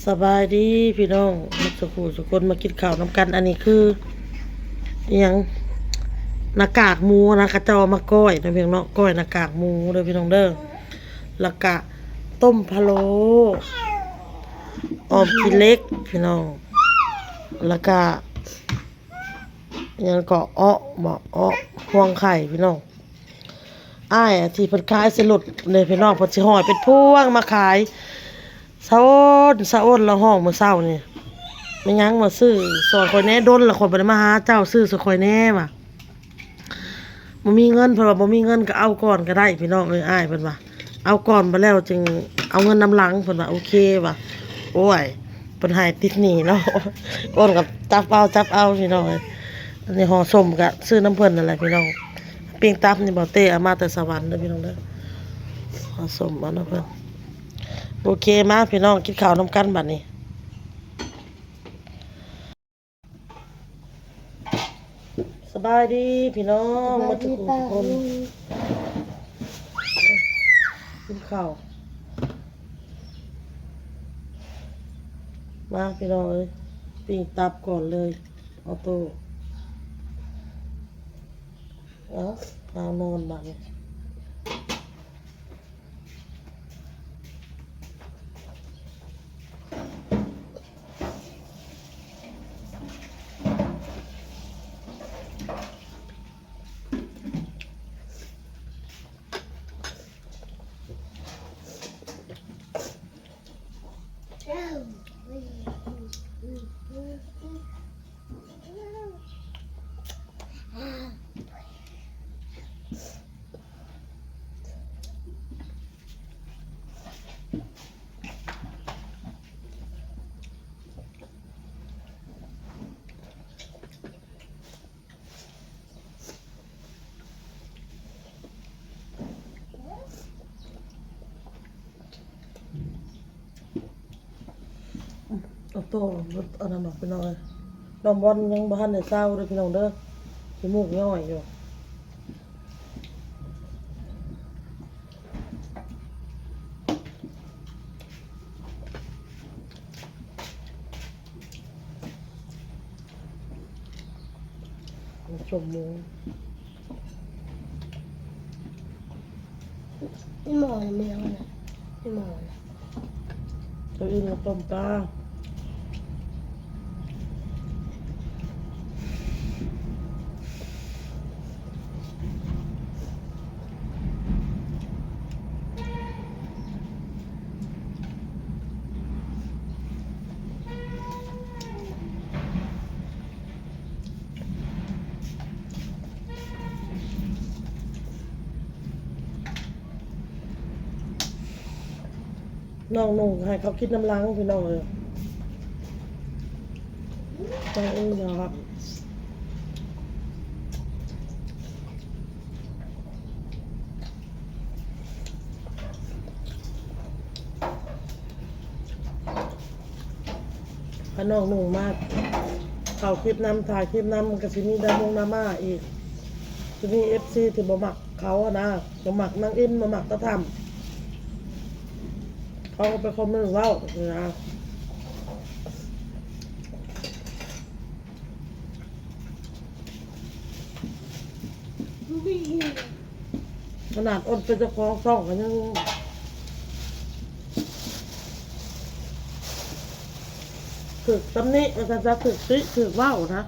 สบายดีพี่น้องมาสุขุสุคนมากินข้าวน้ำกันอันนี้คืออหยังหน้ากากหมูนะกระเจ้ามาก้อยนะพี่น้องก้อยหน้ากากหมูเด้อพี่น้องเด้อแล้วก็ต้มพะโล้ออมขี้เล็กพี่น้องแล้วก็อหยังก็พวงไข่พี่น้องอ้ายอะที่เพิ่นขายสิหลุดเลยพี่น้องเพิ่นสิห่อเป็นพวงมาขายสะอ้นละห้องมื้อเช้านี่ไม่ยั้งมาซื้อซอยข่อยแหน่ดนละคนบ่ได้มาหาเจ้าซื้อซอยข่อยแหน่ว่ะบ่มีเงินเพิ่นว่าบ่มีเงินก็เอาก่อนก็ได้พี่น้องอ้ายเพิ่นว่าเอาก่อนบ่แล้วจึงเอาเงินนำหลังเพิ่นว่าโอเคว่ะโอ้ยเพิ่นให้ติดหนี้เนาะอ้นกับจับเอาพี่น้องอันนี้ห่อส้มก็ซื้อน้ำเพิ่นนั่นแหละพี่น้องปิ้งตับนี่บ่เต้เอามาแต่สวรรค์เด้อพี่น้องเด้อห่อส้มเอาเนาะเพิ่นโอเคมาพี่น้องกินข้าวน้ำกันบัดนี้สบายดีพี่น้องมาทุกคนกินข้าวมาพี่น้องปิ้งตับก่อนเลยเอาตู้เอานอนบัดนี้เอาตู้เอาน้ำหนักพี่น้องเลยน้องบอลยังบ้านในเศร้าเลยพี่น้องเด้อจมูกย่อยอยู่ชมมูไม่หมอนไม่เอานะไม่หมอนตัวอื่นก็ต้มปลาน้องนุ่งให้เขาคิดน้ำล้างพี่น้องเลยน้องอุ้งยอครับพน้องนุ่งมากเขาคลิปน้ำถ่ายคลิปน้ำกับที่นี่ดามงนาม่าอีกที่นี่FCที่บ่มักเขาอะนะบ่มักนางอินบ่มักตะทำเขาก็ไปคอมเมนต์ว่านะขนาดอดเป็นเจ้าของช่องกันยังถึกตำหนิมันจะถึกติถึกว่าวนะ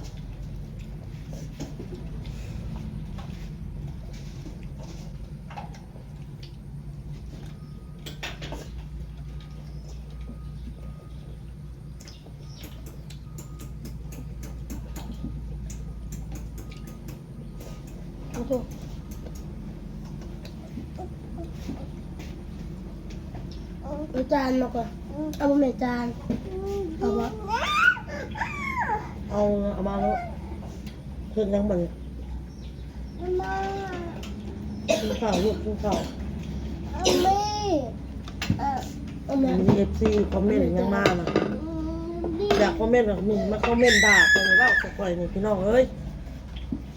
โอ้โหเอาจานมาก่อนเอาบะหมี่จานเอาวะเอามาแล้วเพิ่งยังมันกินข้าวลูกกินข้าวมีFCคอมเมนต์ยังมากนะอยากคอมเมนต์แบบนี้มาคอมเมนต์ด่าคนเล่าสักหน่อยนี่พี่น้องเอ้ย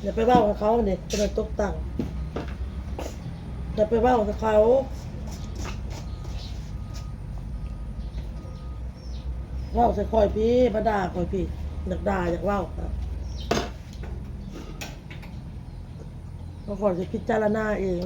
อย่าไปเล่ากับเขาเนี่ยจะได้ตกต่างอย่าไปเล่ากับเขา เว้าใส่คอยพี่มาด่าคอยพี่อยากด่าอยากเว้าครับก็ขอจะพิจารณาเอง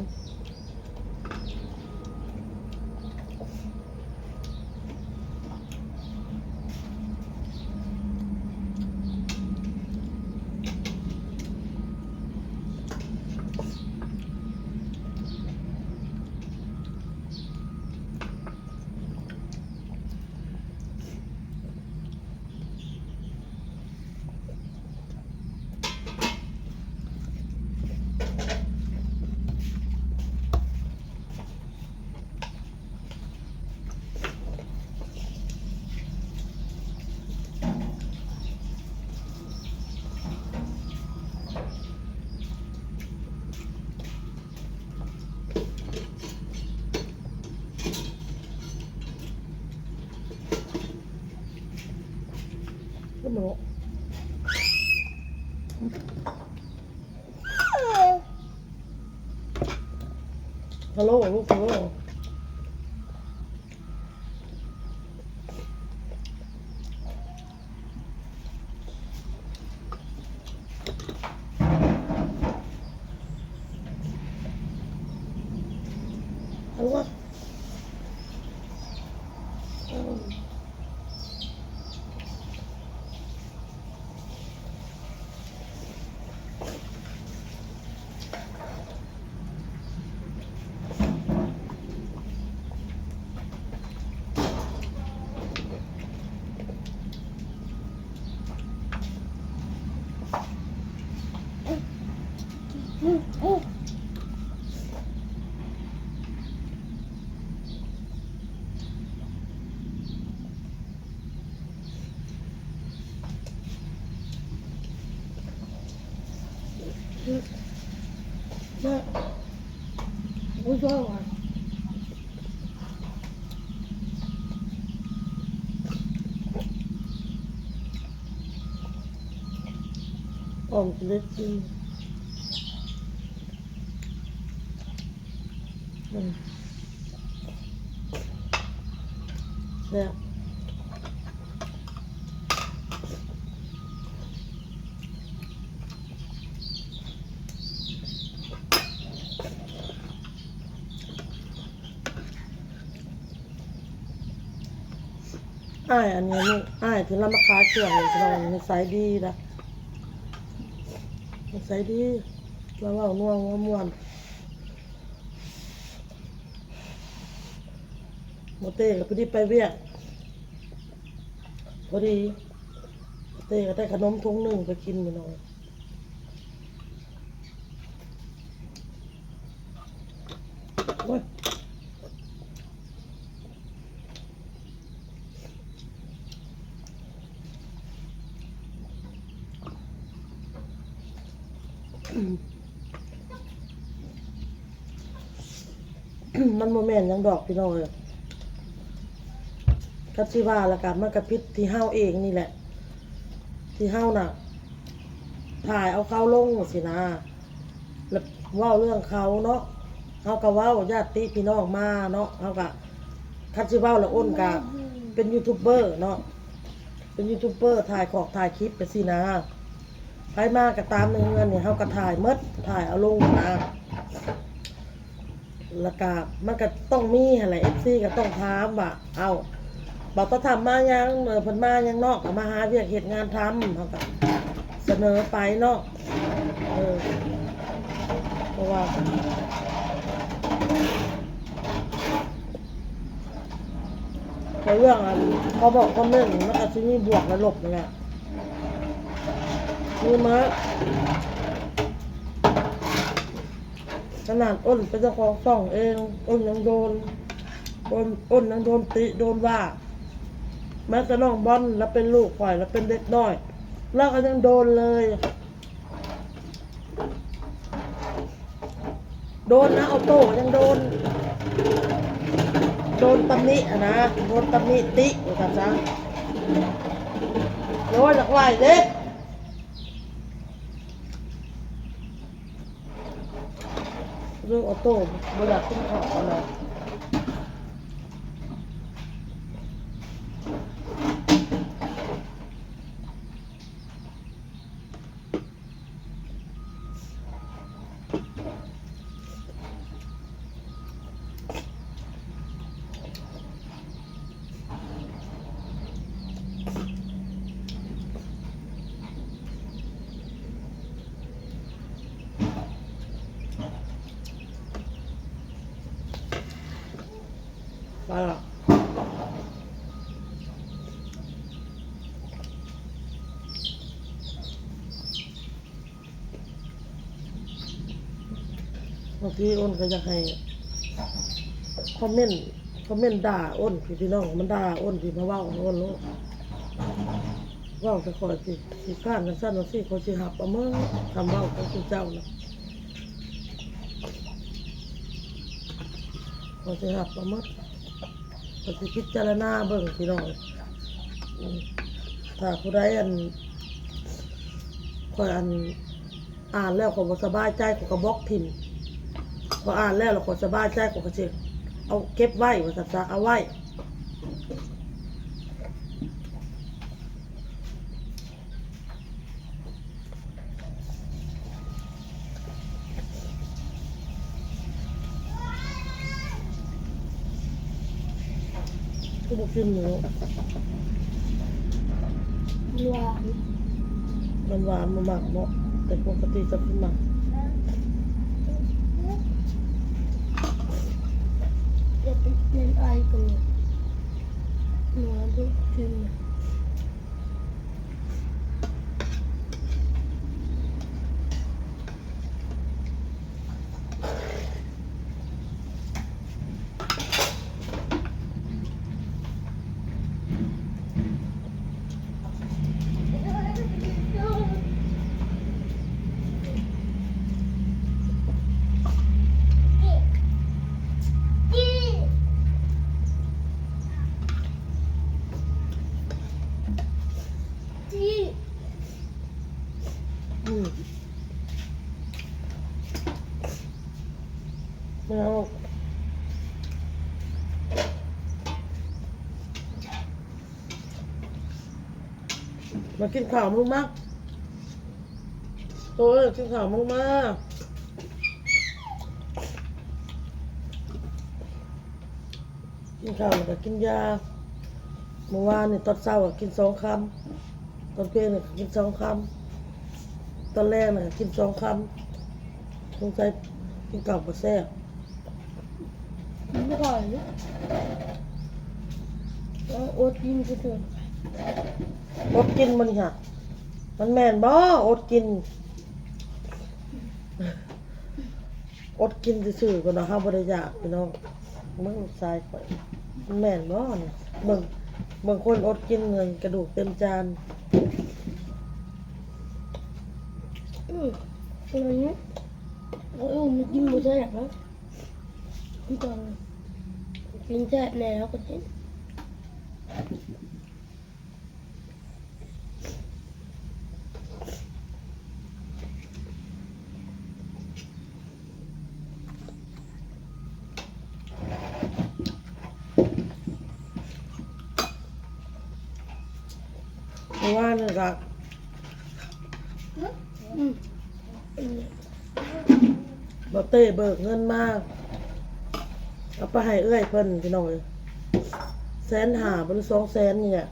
ก็หนูฮัลโหลลูกฮัลโหลฮัลโหลแม่กูชอบอ่ะออมจะได้กินแซ่บอ้ายอันนี้นี่อ้ายที่เรามาขายเครื่องนี่เรานิสัยดีนะนิสัยดีเราเว้าน่วงว่าม่วนโมเต้ก็พอดีไปเวียกพอดีเต้ก็ได้ขนมถุงหนึ่งไปกินไปหน่อยโอ้ยมันโมแมนหยังดอกพี่น้องเลยกัสิว่าแล้วกันมันกระพิษที่เฮาเองนี่แหละที่เฮาน่ะถ่ายเอาเขาลงสินะแล้วเว้าเรื่องเขาเนาะเฮาก็เว้าญาติพี่น้องมาเนาะเฮาก็คันสิเว้าแล้วอ้นก็เป็นยูทูบเบอร์เนาะเป็นยูทูบเบอร์ถ่ายของถ่ายคลิปไปสินะไปมาก็ตามเงินเนี่ยเฮาก็ถ่ายหมดถ่ายเอาลงนะแล้วก็มันก็ต้องมีอะไร FC ก็ต้องถามว่าเอ้าบอกต้องทำมายังเพิ่นมายังเนาะก็มาหาเวียกเฮ็ดงานทำเฮาก็เสนอไปเนาะเพราะว่าในเรื่องเขาบอกคอมเมนต์มันก็สิมีบวกและลบนั่นแหละมีมาขนาดอ้นเป็นเจ้าของช่องเองอ้นยังโดนอ้นยังโดนติโดนว่าแม้แต่น้องบอลแล้วเป็นลูกข่อยแล้วเป็นเด็กน้อยแล้วก็ยังโดนเลยโดนนะเอาโต้ยังโดนตำหนิอะนะโดนตำหนิติว่ากันซะโดนจากไหวเด็กเรื่องออโต้บริษัทขึ้นเขาอะไร บางทีอ้นก็อยากให้คอมเมนต์ด่าอ้นพี่น้องมันด่าอ้นพี่มาเว้าอ้นโลกเว้าจะคอยสิข้านกันซั่นว่าสิเขาสิหับเอามือทำเว้าของคุณเจ้าน่ะเขาสิหับเอามือเขาสิพิจารณาเบิ่งพี่น้องถ้าผู้ใดคอยอ่านแล้วขอยบ่สบายใจขอยก็บล็อกทิ่มพออ่านแล้วขอยสบายใจขอยก็สิเอาเก็บไว้ว่าซั่นๆเอาไว้ก็บ่กินหมู หวาน มันหวานมันหมักเนาะแต่ปกติจะเป็นหมัก จะเป็นเล่นไอกันเลยหนูดูกินที่ ไม่เอามากินข้าวมึงมากโตเลยกินข้าวมึงมากกินข้าวแล้วก็กินยาเมื่อวานนี่ตอนเช้าก็กิน2 คำตอนเพลนนี่ก็กิน2 คำตอนแรกนี่ก็กิน2 คำสงสัยกินข้าวบ่แซ่บ ไม่ก่อนเลยอดกินก็เถอะ อดกินมันค่ะมันแม่นบ่อดกินอดกินซื่อๆก่อนเนาะเฮาบ่ได้อยากพี่น้องมึงทรายข่อยมันแม่นบ่เนี่ยบางคนอดกินเงินกระดูกเต็มจาน ตอนนี้มันกินหมูแซ่บนะพี่ตอนกินแซ่บแน่แล้วก็เห็นเพราะว่านี่ก็บ่เต้เบิกเงินมาเอาไปให้เอื้อยเพิ่นพี่น้องเอ้ย150,000บ่หรือ200,000นี่แหละ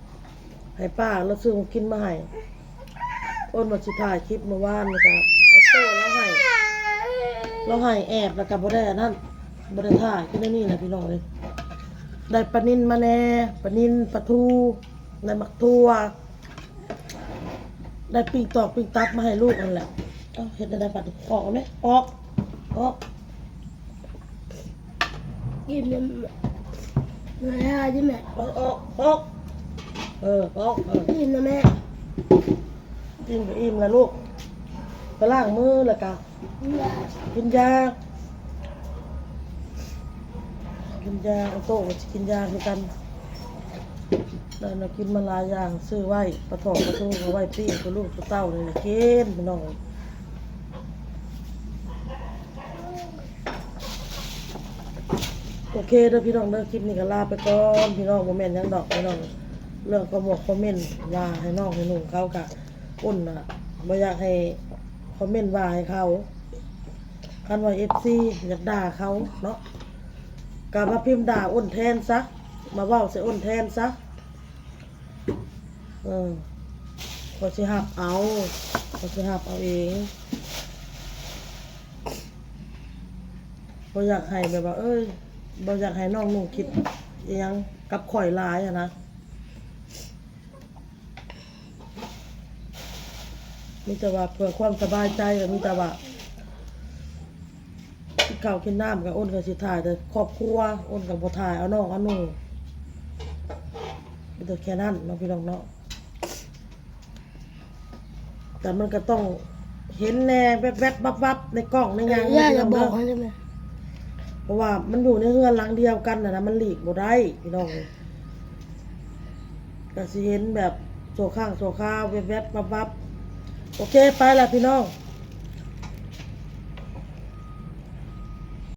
ให้ป้าแล้วซื้อของกินมาให้อ้นว่าสิถ่ายคลิปเมื่อวานนี่ก็เอาโต้แล้วให้แอบแล้วก็บ่ได้อันนั้นบ่ได้ถ่ายคือในนี่แหละพี่น้องเอ้ยได้ปลานิ่นมาแน่ปลานิ่นปลาทูได้หมักทั่วได้ปิ้งตอกปิ้งตับมาให้ลูกนั่นแหละเอ้าเฮ็ดได้ปัดออกไหมออก กินมันเนื้อใช่ไหม ออกกินนะแม่ กินก็อิ่มแล้วลูกไปล้างมือแล้วก็กินยาเอาโต๊ะมากินยาคือกันได้มากินมาหลายอย่างซื้อไว้ปลาทองปลาทูเอาไว้ปิ้งกับลูกกับเต้าเลยนะกินพี่น้องโอเคเด้อพี่น้องเด้อคลิปนี้ก็ลาไปก่อนพี่น้องบ่แม่นหยังดอกพี่น้องเรื่องคอมเมนต์ว่าให้น้องให้นุ่งเขากะอ้นน่ะบ่อยากให้คอมเมนต์ว่าให้เขาคันว่า FC อยากด่าเขาเนาะก็มาพิมพ์ด่าอ้นแทนซะมาเว้าใส่อ้นแทนซะก็สิหับเอาเองบ่อยากให้แบบว่าบ่อยากให้น้องนุ่งคิดอิหยังกับข่อยหลายอะนะมีแต่ว่าเพื่อความสบายใจก็มีแต่ว่า ข้าวกินน้ำกับอ้นก็สิถ่ายแต่ครอบครัวอ้นกับบ่ถ่ายเอาน้องเอาหนูมีแต่แค่นั้นเนาะพี่น้องเนาะแต่มันก็ต้องเห็นแน่แวบๆวับๆในกล้องในหยัง ย่า พี่ จะ น้อง บอ เด้ ก อ ให้ได้ไหม เพราะว่ามันอยู่ในเรือนหลังเดียวกันนะมันหลีกบ่ได้พี่น้องก็สิเห็นแบบโซข้างโซข้าวแวบๆวับๆโอเคไปละพี่น้อง